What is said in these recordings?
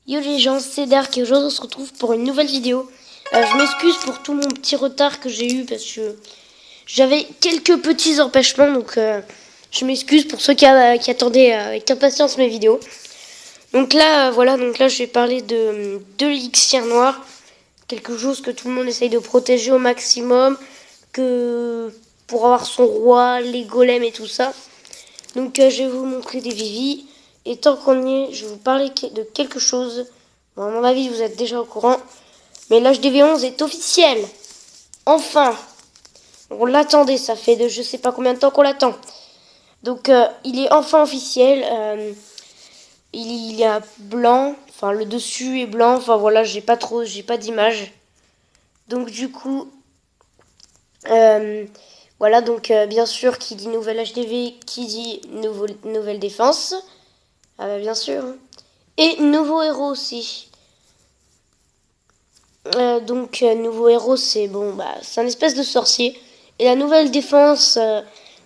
Yo les gens, c'est Dark et aujourd'hui on se retrouve pour une nouvelle vidéo. Je m'excuse pour tout mon petit retard que j'ai eu parce que j'avais quelques petits empêchements, donc je m'excuse pour ceux qui attendaient avec impatience mes vidéos. Donc là, voilà, donc là je vais parler de l'élixir noir, quelque chose que tout le monde essaye de protéger au maximum, que pour avoir son roi, les golems et tout ça. Donc je vais vous montrer des vivis. Et tant qu'on y est, je vais vous parler de quelque chose. Bon, à mon avis, vous êtes déjà au courant. Mais l'HDV11 est officiel. Enfin. On l'attendait, ça fait de je sais pas combien de temps qu'on l'attend. Donc il est enfin officiel. Il y a blanc. Enfin, le dessus est blanc. Enfin voilà, j'ai pas d'image. Donc du coup, voilà, donc bien sûr, qui dit nouvelle HDV, qui dit nouvelle défense. Ah bah bien sûr. Et nouveau héros aussi. Nouveau héros, c'est bon, bah c'est un espèce de sorcier. Et la nouvelle défense,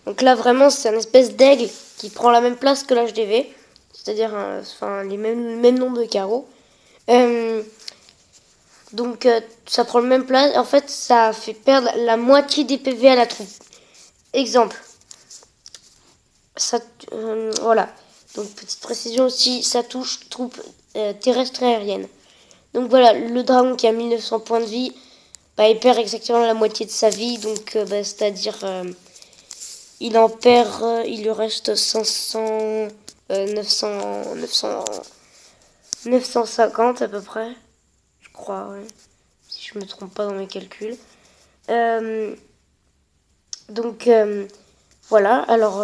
donc là vraiment c'est un espèce d'aigle qui prend la même place que l'HDV, c'est-à-dire enfin le même nombre de carreaux. Euh, ça prend le même place. En fait, ça fait perdre la moitié des PV à la troupe. Exemple. Ça, voilà. Donc petite précision aussi, ça touche troupe terrestre et aérienne. Donc voilà, le dragon qui a 1900 points de vie, bah, il perd exactement la moitié de sa vie. Donc c'est-à-dire, il en perd, il lui reste 500, 900, 900, 950 à peu près. Je crois, ouais. Si je me trompe pas dans mes calculs. Euh, donc voilà, alors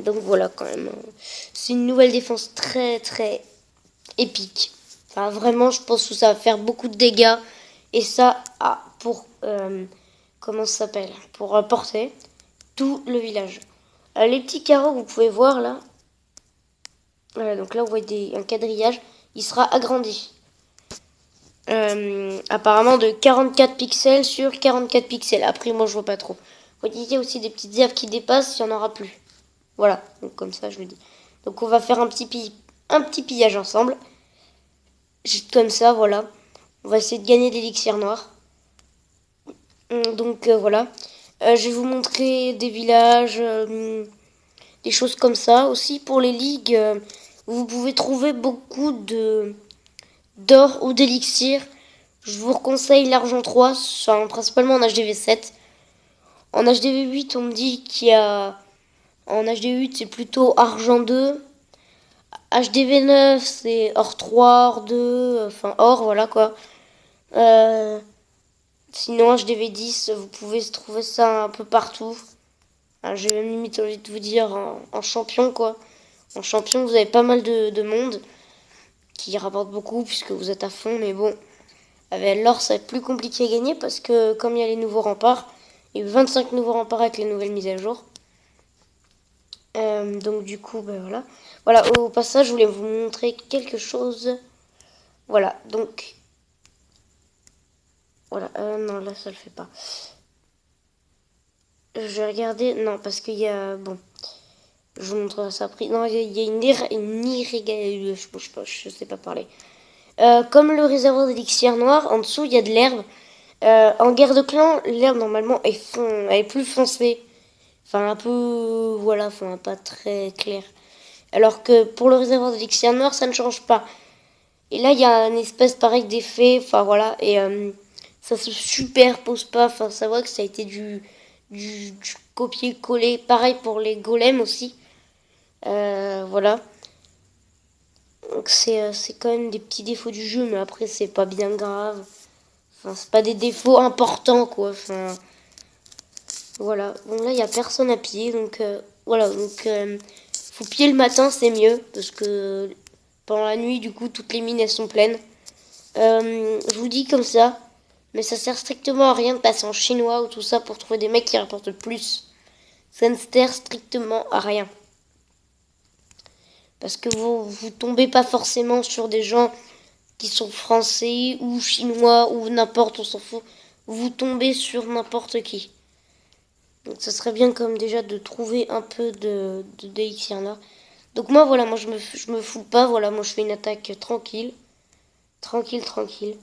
donc voilà quand même. C'est une nouvelle défense très très épique. Enfin vraiment, je pense que ça va faire beaucoup de dégâts et ça pour comment ça s'appelle, pour porter tout le village. Les petits carreaux que vous pouvez voir là, donc là vous voyez un quadrillage, il sera agrandi. Apparemment de 44 pixels sur 44 pixels. Après moi je vois pas trop. Vous voyez, il y a aussi des petites herbes qui dépassent, il n'y en aura plus. Voilà, donc comme ça je le dis. Donc on va faire un petit pillage ensemble. Juste comme ça, voilà. On va essayer de gagner l'élixir noir. Donc voilà. Je vais vous montrer des villages, des choses comme ça. Aussi pour les ligues, vous pouvez trouver beaucoup d'or ou d'élixir. Je vous conseille l'argent 3, enfin, principalement en HDV7. En HDV8, on me dit qu'il y a... En HDV8, c'est plutôt argent 2. HDV9, c'est or 3, or 2, enfin or, voilà quoi. Sinon, HDV10, vous pouvez trouver ça un peu partout. J'ai même limite envie de vous dire en champion quoi. En champion, vous avez pas mal de monde qui rapporte beaucoup puisque vous êtes à fond, mais bon, avec l'or, ça va être plus compliqué à gagner parce que comme il y a les nouveaux remparts, il y a eu 25 nouveaux remparts avec les nouvelles mises à jour. Donc du coup, ben voilà. Voilà, au passage, je voulais vous montrer quelque chose. Voilà, donc... Voilà, non, là, ça le fait pas. Je vais regarder... Non, parce qu'il y a... Bon, je vous montre ça après. Non, il y a une irrégularité... Je sais pas parler. Comme le réservoir d'élixir noir, en dessous, il y a de l'herbe. En guerre de clan, l'herbe, normalement, elle est plus foncée. Enfin, un peu... Voilà, enfin, pas très clair. Alors que pour le réservoir d'élixir noir, ça ne change pas. Et là, il y a une espèce pareil d'effet, enfin voilà, et ça se superpose pas, enfin ça voit que ça a été du copier-coller. Pareil pour les golems aussi, voilà. Donc c'est quand même des petits défauts du jeu, mais après c'est pas bien grave. Enfin, c'est pas des défauts importants quoi, enfin voilà. Bon là, il y a personne à piller, donc voilà, donc faut piller le matin, c'est mieux, parce que pendant la nuit, du coup, toutes les mines elles sont pleines. Je vous dis comme ça, mais ça sert strictement à rien de passer en chinois ou tout ça pour trouver des mecs qui rapportent plus. Ça ne sert strictement à rien. Parce que vous tombez pas forcément sur des gens qui sont français ou chinois ou n'importe, on s'en fout. Vous tombez sur n'importe qui. Donc ça serait bien comme déjà de trouver un peu de DX là. Donc moi voilà, moi je me fous pas, voilà, moi je fais une attaque tranquille. Tranquille, tranquille.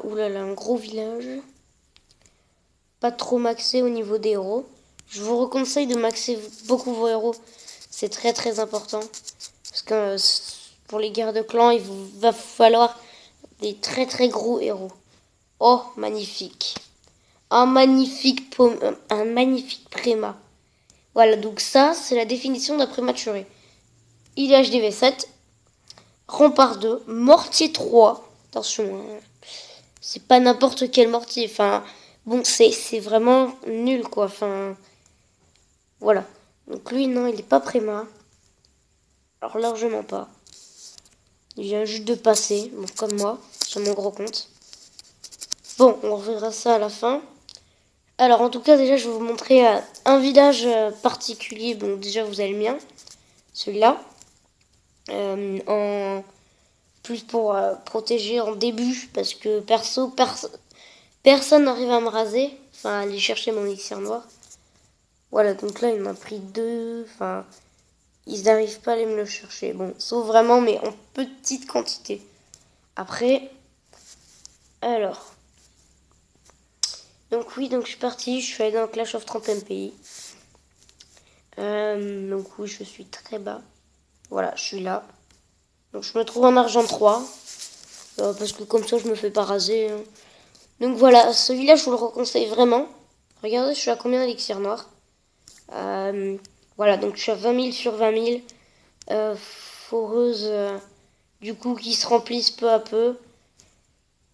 Oulala, un gros village. Pas trop maxé au niveau des héros. Je vous reconseille de maxer beaucoup vos héros. C'est très très important. Parce que pour les guerres de clans, il vous va falloir des très très gros héros. Oh, magnifique. Un magnifique préma. Voilà, donc ça, c'est la définition d'un prématuré. Il est HDV7, rempart 2, mortier 3. Attention, hein, c'est pas n'importe quel mortier. Enfin, bon, c'est vraiment nul, quoi. Enfin, voilà. Donc lui, non, il est pas préma. Alors largement pas. Il vient juste de passer, bon, comme moi, sur mon gros compte. Bon, on reverra ça à la fin. Alors en tout cas, déjà, je vais vous montrer un village particulier. Bon, déjà, vous avez le mien, celui-là. En plus pour protéger en début, parce que personne n'arrive à me raser. Enfin, aller chercher mon élixir noir. Voilà, donc là, il m'a pris deux. Enfin, ils n'arrivent pas à aller me le chercher. Bon, sauf vraiment, mais en petite quantité. Après, alors. Donc oui, donc je suis partie, je suis allée dans Clash of 30 MPI. Donc oui, je suis très bas. Voilà, je suis là. Donc je me trouve en argent 3. Parce que comme ça, je me fais pas raser. Hein. Donc voilà, celui-là, je vous le reconseille vraiment. Regardez, je suis à combien d'élixir noir. Voilà, donc je suis à 20 000 sur 20 000. Foreuses, du coup, qui se remplissent peu à peu.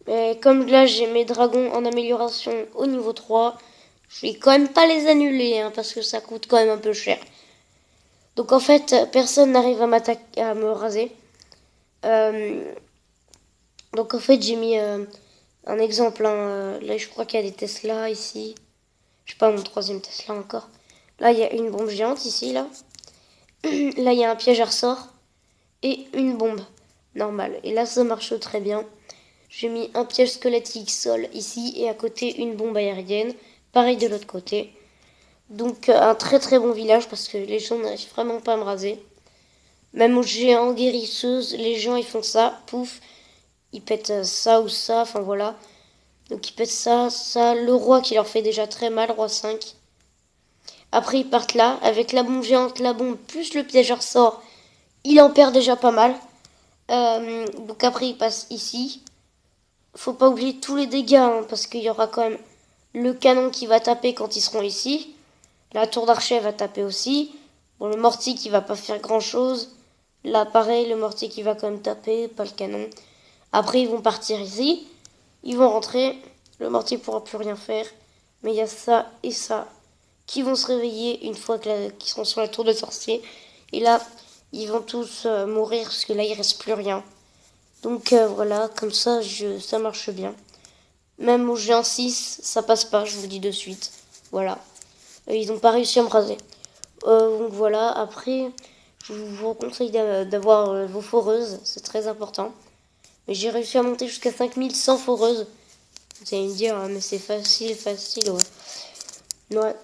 Et comme là, j'ai mes dragons en amélioration au niveau 3, je vais quand même pas les annuler, hein, parce que ça coûte quand même un peu cher. Donc en fait, personne n'arrive à m'attaquer, à me raser. Donc en fait, j'ai mis un exemple. Hein, là, je crois qu'il y a des Tesla ici. Je sais pas, mon troisième Tesla encore. Là, il y a une bombe géante ici, là. Là, il y a un piège à ressort. Et une bombe normale. Et là, ça marche très bien. J'ai mis un piège squelettique sol ici. Et à côté, une bombe aérienne. Pareil de l'autre côté. Donc, un très très bon village parce que les gens n'arrivent vraiment pas à me raser. Même aux géants guérisseuses, les gens ils font ça. Pouf. Ils pètent ça ou ça. Enfin voilà. Donc ils pètent ça, ça. Le roi qui leur fait déjà très mal, roi 5. Après ils partent là, avec la bombe géante, la bombe, plus le piège ressort, il en perd déjà pas mal. Donc après ils passent ici. Faut pas oublier tous les dégâts, hein, parce qu'il y aura quand même le canon qui va taper quand ils seront ici. La tour d'archet va taper aussi. Bon, le mortier qui va pas faire grand chose. Là pareil, le mortier qui va quand même taper, pas le canon. Après ils vont partir ici. Ils vont rentrer. Le mortier pourra plus rien faire. Mais il y a ça et ça qui vont se réveiller une fois qu'ils seront sur la tour de sorcier. Et là, ils vont tous mourir parce que là, il reste plus rien. Donc voilà, comme ça, ça marche bien. Même au géant 6, ça passe pas, je vous le dis de suite. Voilà. Ils n'ont pas réussi à me raser. Donc voilà, après, je vous conseille d'avoir vos foreuses, c'est très important. Mais j'ai réussi à monter jusqu'à 5100 foreuses. Vous allez me dire, ah, mais c'est facile, facile, ouais. Ouais.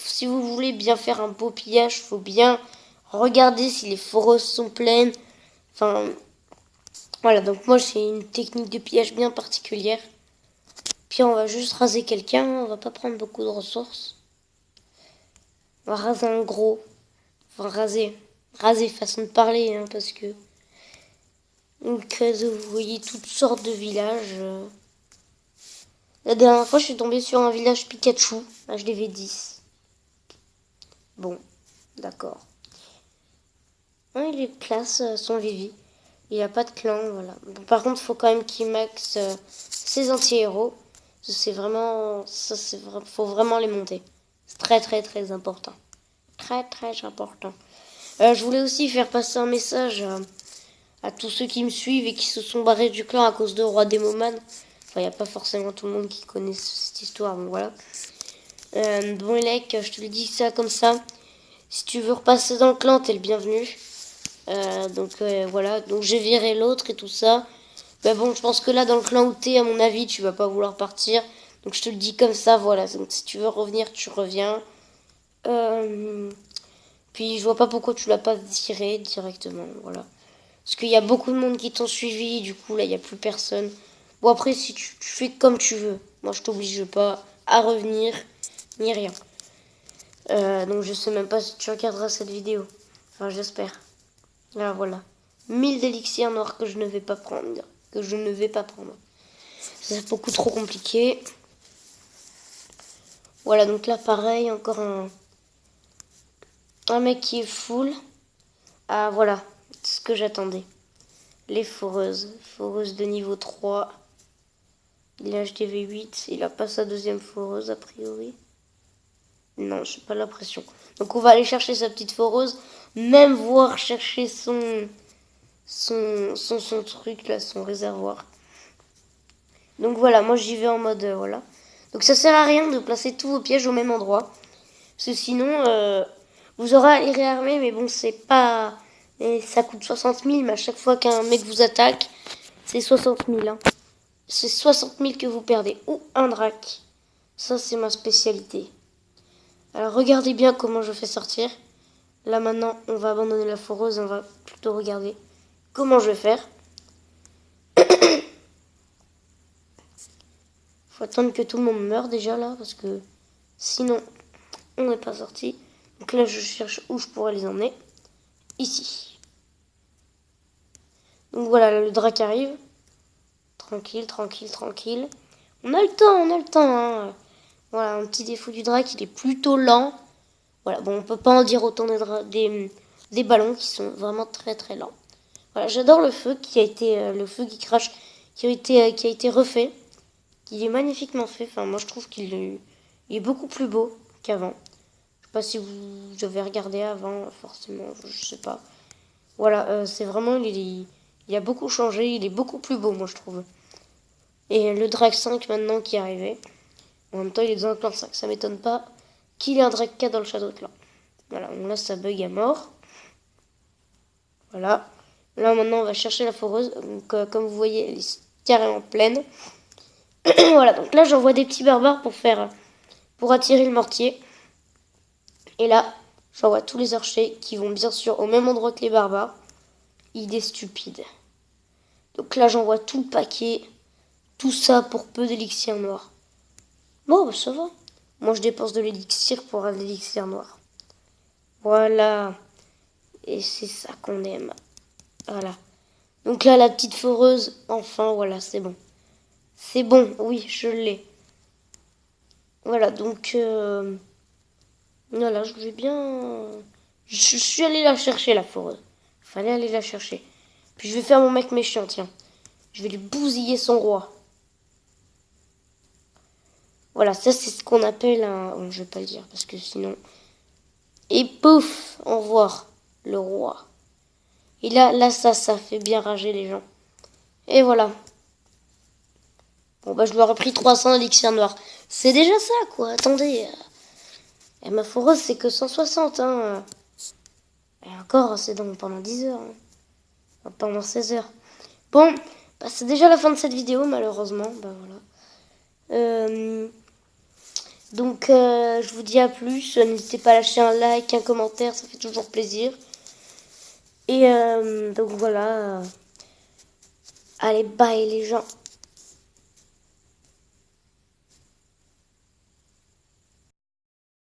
Si vous voulez bien faire un beau pillage, faut bien regarder si les foreuses sont pleines. Enfin, voilà. Donc moi, j'ai une technique de pillage bien particulière. Puis on va juste raser quelqu'un. On va pas prendre beaucoup de ressources. On va raser un gros. Enfin, raser façon de parler, hein, parce que donc vous voyez toutes sortes de villages. La dernière fois, je suis tombée sur un village Pikachu, HDV 10. Bon, d'accord. Ouais, il est classe, son Vivi. Il a pas de clan, voilà. Bon, par contre, il faut quand même qu'il max ses anti-héros. C'est vraiment... faut vraiment les monter. C'est très très très important. Très très important. Je voulais aussi faire passer un message à tous ceux qui me suivent et qui se sont barrés du clan à cause de Roi Demoman. Enfin, il n'y a pas forcément tout le monde qui connaît cette histoire, donc voilà. Bon, Elec, je te le dis ça comme ça. Si tu veux repasser dans le clan, t'es le bienvenu. Donc voilà, donc j'ai viré l'autre et tout ça. Mais bon, je pense que là, dans le clan où t'es, à mon avis, tu vas pas vouloir partir. Donc je te le dis comme ça, voilà. Donc si tu veux revenir, tu reviens. Puis je vois pas pourquoi tu l'as pas viré directement, voilà. Parce qu'il y a beaucoup de monde qui t'ont suivi, du coup là il n'y a plus personne. Bon après si tu fais comme tu veux. Moi je t'oblige pas à revenir, ni rien. Donc je sais même pas si tu regarderas cette vidéo. Enfin j'espère. Là voilà. 1000 d'élixirs noirs que je ne vais pas prendre. Que je ne vais pas prendre. C'est beaucoup trop compliqué. Voilà donc là pareil, encore un mec qui est full. Ah voilà, ce que j'attendais. Les foreuses. Foreuse de niveau 3. Il a HDV 8. Il a pas sa deuxième foreuse a priori. Non, j'ai pas l'impression. Donc on va aller chercher sa petite foreuse. Même voir chercher son truc là, son réservoir. Donc voilà, moi j'y vais en mode voilà. Donc ça sert à rien de placer tous vos pièges au même endroit. Parce que sinon, vous aurez à les réarmer, mais bon, c'est pas... Et ça coûte 60 000, mais à chaque fois qu'un mec vous attaque, c'est 60 000. Hein. C'est 60 000 que vous perdez. Ou un drac. Ça, c'est ma spécialité. Alors, regardez bien comment je fais sortir. Là, maintenant, on va abandonner la foreuse. On va plutôt regarder comment je vais faire. Faut attendre que tout le monde meure déjà, là, parce que sinon, on n'est pas sorti. Donc là, je cherche où je pourrais les emmener. Ici. Donc voilà, là, le drac arrive. Tranquille, tranquille, tranquille. On a le temps, on a le temps. Hein. Voilà, un petit défaut du drac, il est plutôt lent. Voilà, bon, on peut pas en dire autant des ballons qui sont vraiment très très lents. Voilà, j'adore le feu qui a été le feu qui crache, qui a été refait, qui est magnifiquement fait. Enfin, moi je trouve il est beaucoup plus beau qu'avant. Je sais pas si vous avez regardé avant, forcément, je sais pas. Voilà, c'est vraiment il a beaucoup changé, il est beaucoup plus beau, moi je trouve. Et le Drake 5 maintenant qui est arrivé. En même temps, il est dans le clan 5. Ça m'étonne pas qu'il ait un Drake 4 dans le Shadow Clan. Voilà, on laisse ça bug à mort. Voilà. Là, maintenant, on va chercher la foreuse. Donc, comme vous voyez, elle est carrément pleine. Voilà, donc là, j'envoie des petits barbares pour attirer le mortier. Et là, j'envoie tous les archers qui vont bien sûr au même endroit que les barbares. Idée stupide. Donc là, j'envoie tout le paquet. Tout ça pour peu d'élixir noir. Bon, bah, ça va. Moi, je dépense de l'élixir pour un élixir noir. Voilà. Et c'est ça qu'on aime. Voilà. Donc là, la petite foreuse, enfin, voilà, c'est bon. C'est bon, oui, je l'ai. Voilà, donc... voilà, je vais bien... Je suis allé la chercher, la foreuse. Fallait aller la chercher. Puis je vais faire mon mec méchant, tiens. Je vais lui bousiller son roi. Voilà, ça c'est ce qu'on appelle un... Bon, je vais pas le dire, parce que sinon... Et pouf, au revoir, le roi. Et là, ça fait bien rager les gens. Et voilà. Bon, bah, je lui aurais pris 300 élixirs noirs. C'est déjà ça, quoi. Attendez. Et ma foreuse, c'est que 160, hein. Et encore, c'est donc pendant 10 heures. Hein. Enfin, pendant 16 heures. Bon, bah, c'est déjà la fin de cette vidéo, malheureusement. Bah, voilà. Donc, je vous dis à plus. N'hésitez pas à lâcher un like, un commentaire. Ça fait toujours plaisir. Et donc, voilà. Allez, bye, les gens.